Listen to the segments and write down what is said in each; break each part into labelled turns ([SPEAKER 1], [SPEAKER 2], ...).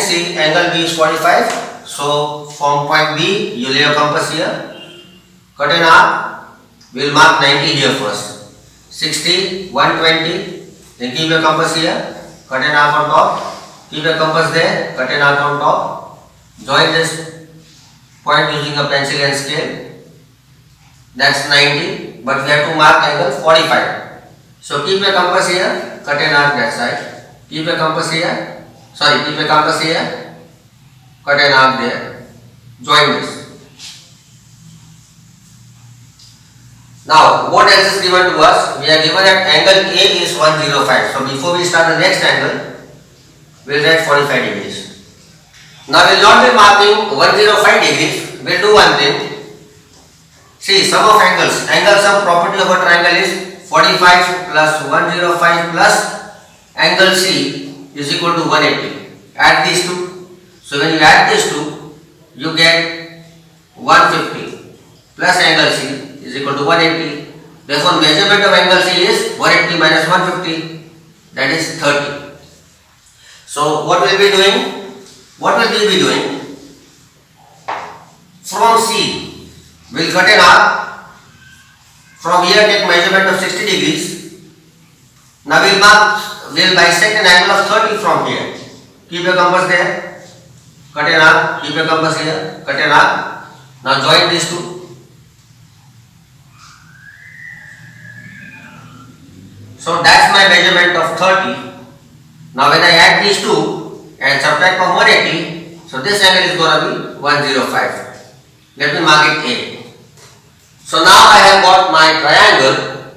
[SPEAKER 1] see angle B is 45. So from point B, you lay your compass here. Cut an arc. We will mark 90 here first. 60, 120. Then keep your compass here. Cut an arc on top. Keep your compass there. Cut an arc on top. Join this point using a pencil and scale. That's 90. But we have to mark angle 45. So keep your compass here. Cut an arc that side. Keep your compass here. Sorry, keep your compass here. Cut an arc there. Join this. Now, what else is given to us? We are given that angle A is 105. So, before we start the next angle, we will write 45 degrees. Now, we will not be marking 105 degrees. We will do one thing. See, sum of angles. Angle sum property of a triangle is 45 plus 105 plus angle C is equal to 180. Add these two. So, when you add these two, you get 150 plus angle C is equal to 180. Therefore, measurement of angle C is 180 minus 150, that is 30. So, what will we be doing? What will we be doing? From C, we will cut an arc. From here, take measurement of 60 degrees. Now, we will bisect an angle of 30 from here. Keep your compass there. Cut an arc. Keep your compass here. Cut an arc. Now, join these two. So that's my measurement of 30. Now when I add these two and subtract from 180, so this angle is going to be 105. Let me mark it A. So now I have got my triangle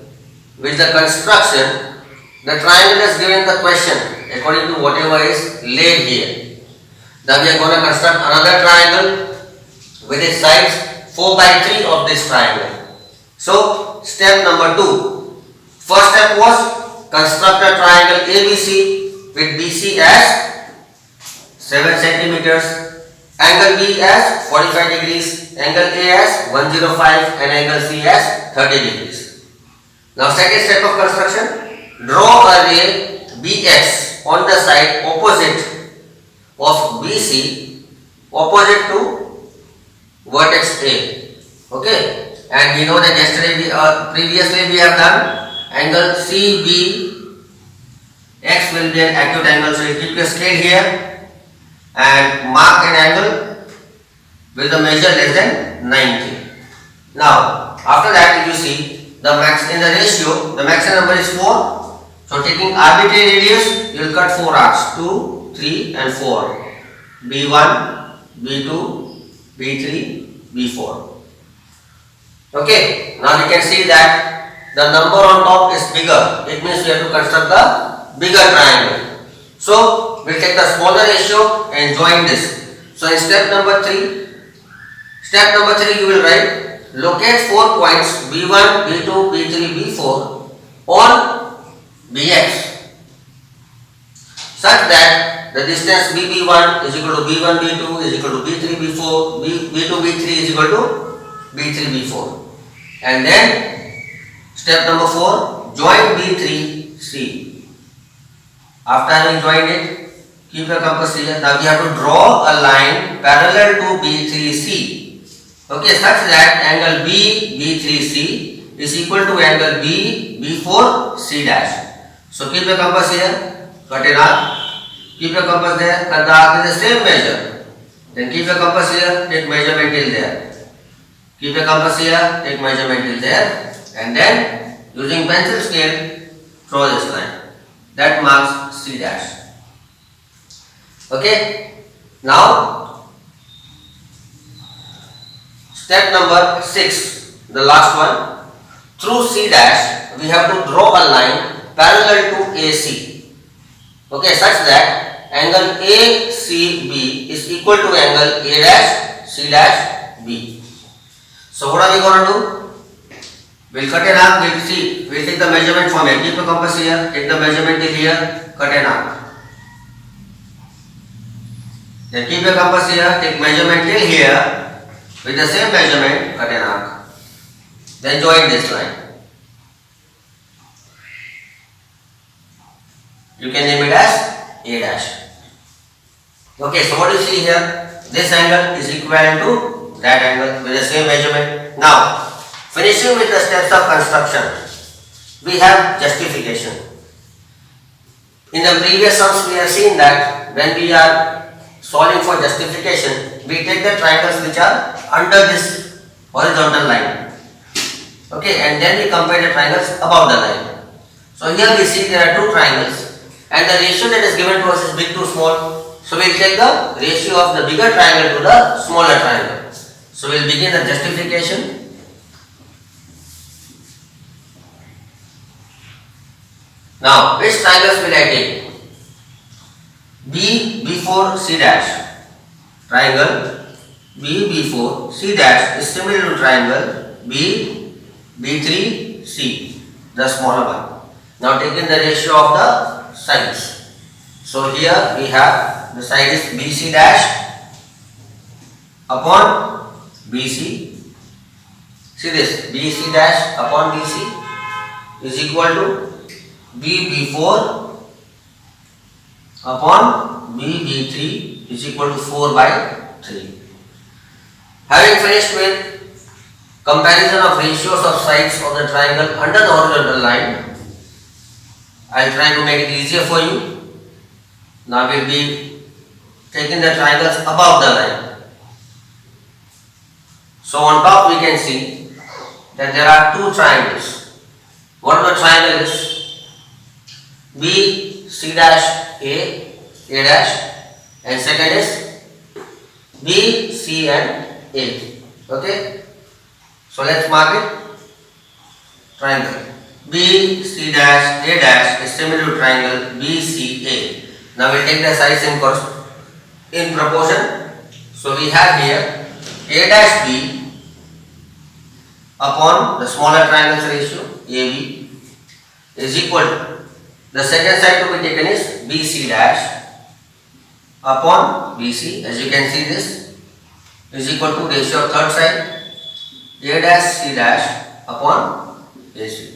[SPEAKER 1] with the construction. The triangle is given the question according to whatever is laid here. Now we are going to construct another triangle with its sides 4 by 3 of this triangle. So step number 2. First step was construct a triangle ABC with BC as 7 centimeters, angle B as 45 degrees, angle A as 105 and angle C as 30 degrees. Now second step of construction, draw a ray BX on the side opposite of BC, opposite to vertex A. Okay, and we know that yesterday previously we have done angle CBX will be an acute angle, so you keep your scale here and mark an angle with the measure less than 90. Now, after that, if you see the max in the ratio, the maximum number is 4. So, taking arbitrary radius, you will cut 4 arcs 2, 3, and 4. B1, B2, B3, B4. Okay, now we can see that the number on top is bigger. It means we have to construct the bigger triangle. So, we will take the smaller ratio and join this. So, in step number 3, you will write locate 4 points B1, B2, B3, B4 on BX such that the distance BB1 is equal to B1, B2 is equal to B3, B4, B2, B3 is equal to B3, B4. And then step number 4, join B3, C. After having joined it, keep your compass here. Now we have to draw a line parallel to B3, C. Okay, such that angle B, B3, C is equal to angle B, B4, C dash. So keep your compass here, cut an arc. Keep your compass there, cut the arc in the same measure. Then keep your compass here, take measurement till there. Keep your compass here, take measurement till there. And then using pencil scale, draw this line. That marks C dash. Okay. Now, step number 6, the last one. Through C dash, we have to draw a line parallel to AC. Okay, such that angle ACB is equal to angle A dash C dash B. So what are we going to do? We'll cut an arc, we'll see, we'll take the measurement from here, keep the compass here, take the measurement till here, cut an arc. Then keep the compass here, take measurement till here, with the same measurement, cut an arc. Then join this line. You can name it as A dash. Okay, so what do you see here? This angle is equivalent to that angle with the same measurement. Now, finishing with the steps of construction, we have justification. In the previous sums, we have seen that when we are solving for justification, we take the triangles which are under this horizontal line. Okay, and then we compare the triangles above the line. So here we see there are two triangles, and the ratio that is given to us is big to small. So we will take the ratio of the bigger triangle to the smaller triangle. So we will begin the justification. Now, which triangles will I take? B before C dash. Triangle B before C dash is similar to triangle B3C, the smaller one. Now taking the ratio of the sides. So here we have the side is BC dash upon BC. See this, BC dash upon BC is equal to B before upon B B3 is equal to 4 by 3. Having finished with comparison of ratios of sides of the triangle under the horizontal line, I will try to make it easier for you. Now we will be taking the triangles above the line. So on top we can see that there are two triangles. One of the triangle is B C dash A dash, and second is B C and A. Okay. So let's mark it. Triangle B C dash A dash is similar to triangle B C A. Now we take the sides in proportion. So we have here A dash B upon the smaller triangles ratio AB is equal to the second side to be taken is BC dash upon BC. As you can see, this is equal to ratio of third side A dash C dash upon AC.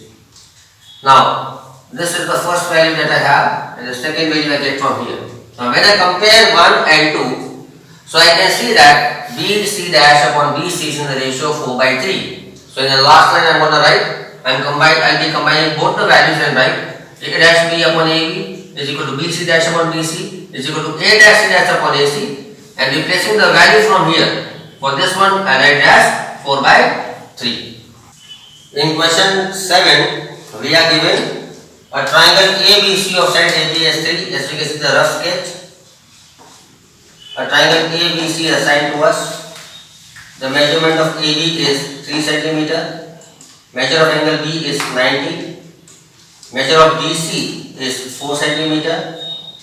[SPEAKER 1] Now this is the first value that I have, and the second value I get from here. Now when I compare 1 and 2, so I can see that BC dash upon BC is in the ratio of 4 by 3. So in the last line I am going to write, I'll be combining both the values and write A dash B upon AB is equal to BC dash upon BC is equal to A dash C dash upon AC, and replacing the value from here. For this one I write as 4 by 3. In question 7, we are given a triangle ABC of side AB as 3. As you can see the rough sketch. A triangle ABC assigned to us. The measurement of AB is 3 cm. Measure of angle B is 90. Measure of BC is 4 cm.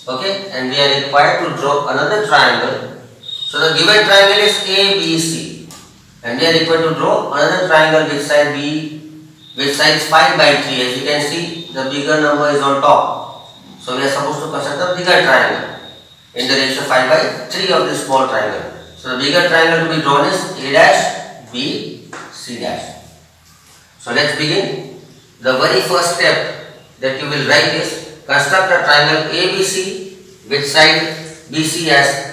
[SPEAKER 1] Okay, and we are required to draw another triangle. So the given triangle is ABC, and we are required to draw another triangle with side B, with sides 5 by 3. As you can see, the bigger number is on top. So we are supposed to construct a bigger triangle in the ratio 5 by 3 of this small triangle. So the bigger triangle to be drawn is A dash B C dash. So let's begin. The very first step that you will write is construct a triangle ABC with side BC as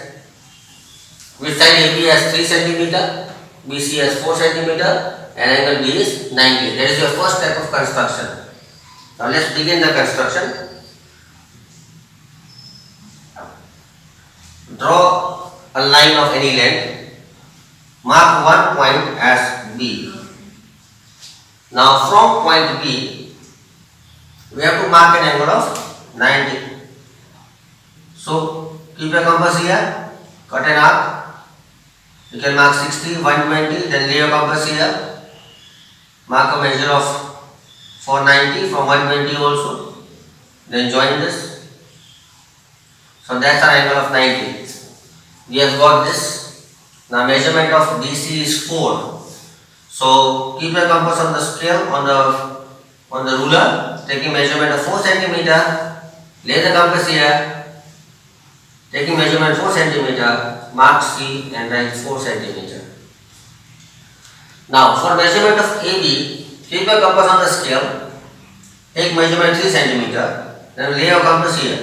[SPEAKER 1] AB as 3 cm, BC as 4 cm, and angle B is 90. That is your first step of construction. Now let's begin the construction. Draw a line of any length. Mark one point as B. Now from point B, we have to mark an angle of 90. So keep your compass here, cut an arc. You can mark 60, 120, then lay your compass here. Mark a measure of 490 from 120 also. Then join this. So that's our angle of 90. We have got this. Now measurement of BC is 4. So keep your compass on the scale on the ruler, taking measurement of 4 cm. Lay the compass here, taking measurement 4 cm. Mark C and write 4 cm. Now for measurement of AB, keep your compass on the scale, take measurement 3 cm. Then lay your compass here,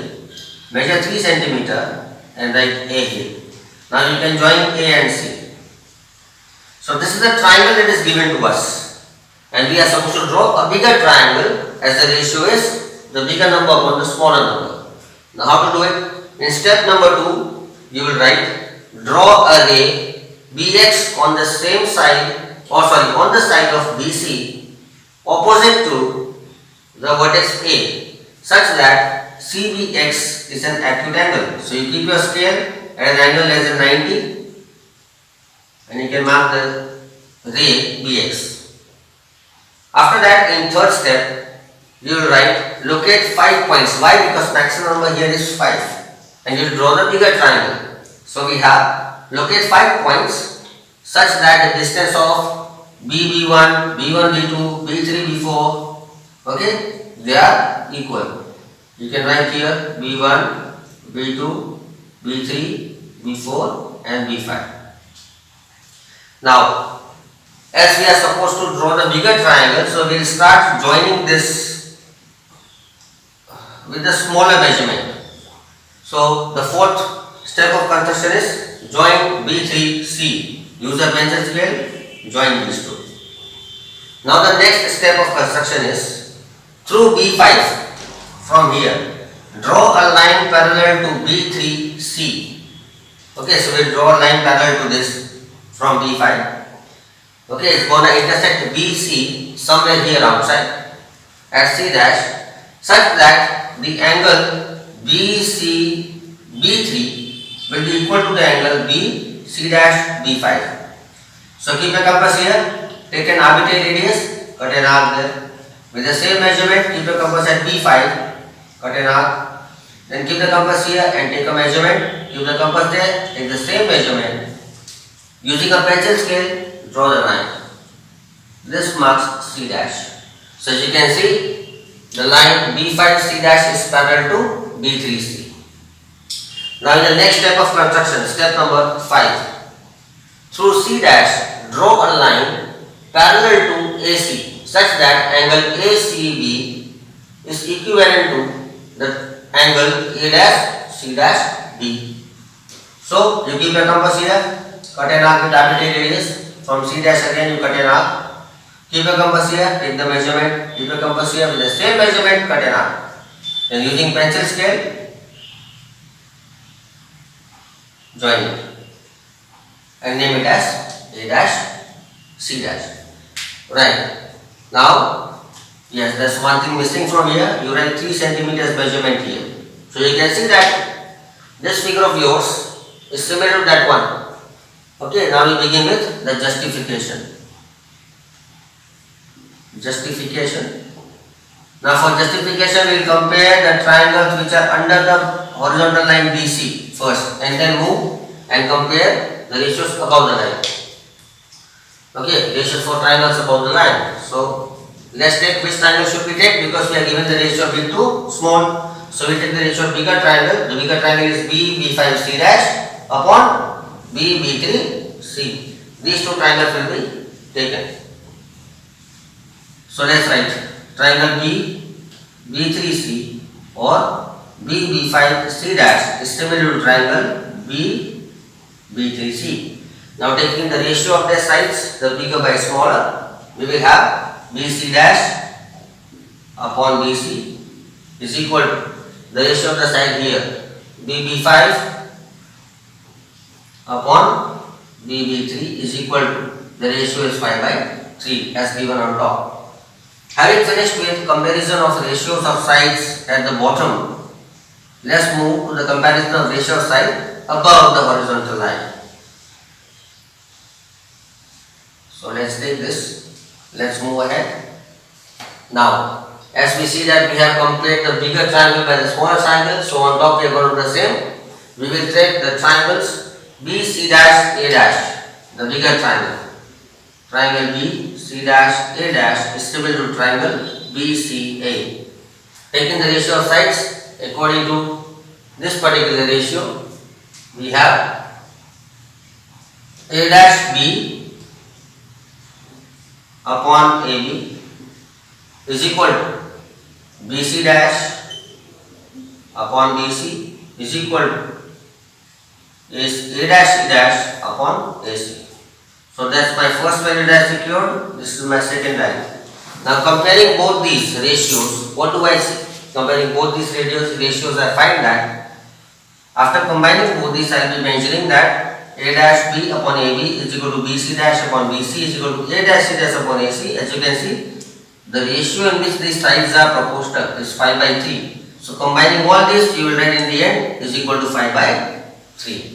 [SPEAKER 1] measure 3 cm. and write A here. Now you can join A and C. So this is the triangle that is given to us, and we are supposed to draw a bigger triangle as the ratio is the bigger number upon the smaller number. Now how to do it? In step number 2, you will write draw a ray BX on the same side, on the side of BC opposite to the vertex A, such that CBX is an acute angle. So you keep your scale at an angle less than 90 and you can mark the ray BX. After that, in third step, you will write locate 5 points. Why? Because maximum number here is 5 and you will draw the bigger triangle. So we have locate 5 points such that the distance of B1, B1, B2, B3, B4, okay, they are equal. You can write here B1, B2, B3, B4 and B5. Now, as we are supposed to draw the bigger triangle, so we will start joining this with the smaller measurement. So the fourth step of construction is join B3C. Use a pencil scale, join these two. Now the next step of construction is through B5 from here, draw a line parallel to B3C. Okay, so we draw a line parallel to this from B5. Okay, it's going to intersect BC somewhere here outside at C dash, such that the angle BC B3 will be equal to the angle BC dash B5. So keep a compass here, take an arbitrary radius, cut an arc there. With the same measurement, keep a compass at B5, cut an arc. Then keep the compass here and take a measurement, keep the compass there, take the same measurement. Using a pencil scale, draw the line. This marks C dash. So as you can see, the line B5 C dash is parallel to B3C. Now in the next step of construction, step number 5. Through C dash, draw a line parallel to AC such that angle ACB is equivalent to the angle A dash C dash B. So you keep a compass here, cut an arc with arbitrary radius. From C dash again you cut an arc. Keep a compass here, take the measurement, keep a compass here with the same measurement, cut an arc. Then using pencil scale, join it and name it as A dash C dash. Right. Now, yes, there's one thing missing from here. You write 3 centimeters measurement here. So you can see that this figure of yours is similar to that one. Okay, now we begin with the justification. Now for justification, we will compare the triangles which are under the horizontal line BC first and then move and compare the ratios above the line. Okay, ratios for triangles above the line. So let's take which triangle should we take, because we are given the ratio of big to small. So we take the ratio of bigger triangle. The bigger triangle is B5C dash upon B3C. These two triangles will be taken. So let's write triangle B3C or B5C dash is similar to triangle B3C. Now taking the ratio of their sides, the bigger by smaller, we will have BC dash upon BC is equal to the ratio of the side here, BB5 upon BB3 is equal to the ratio is 5 by 3 as given on top. Having finished with comparison of ratios of sides at the bottom, let's move to the comparison of ratio of side above the horizontal line. So let's take this, let's move ahead. Now, as we see that we have compared the bigger triangle by the smaller triangle, so on top we are going to do the same. We will take the triangles BC dash A dash, the bigger triangle. Triangle BC dash A dash is similar to triangle BCA. Taking the ratio of sides according to this particular ratio, we have A dash B upon AB is equal to BC dash upon BC is equal to is A dash E dash upon AC. So that's my first value that is secured. This is my second value. Now comparing both these ratios, what do I see? Comparing both these ratios, I find that after combining both these, I will be mentioning that A dash B upon AB is equal to BC dash upon BC is equal to A dash C dash upon AC. As you can see, the ratio in which these sides are proportional is 5 by 3. So combining all this, you will write in the end is equal to 5 by 3.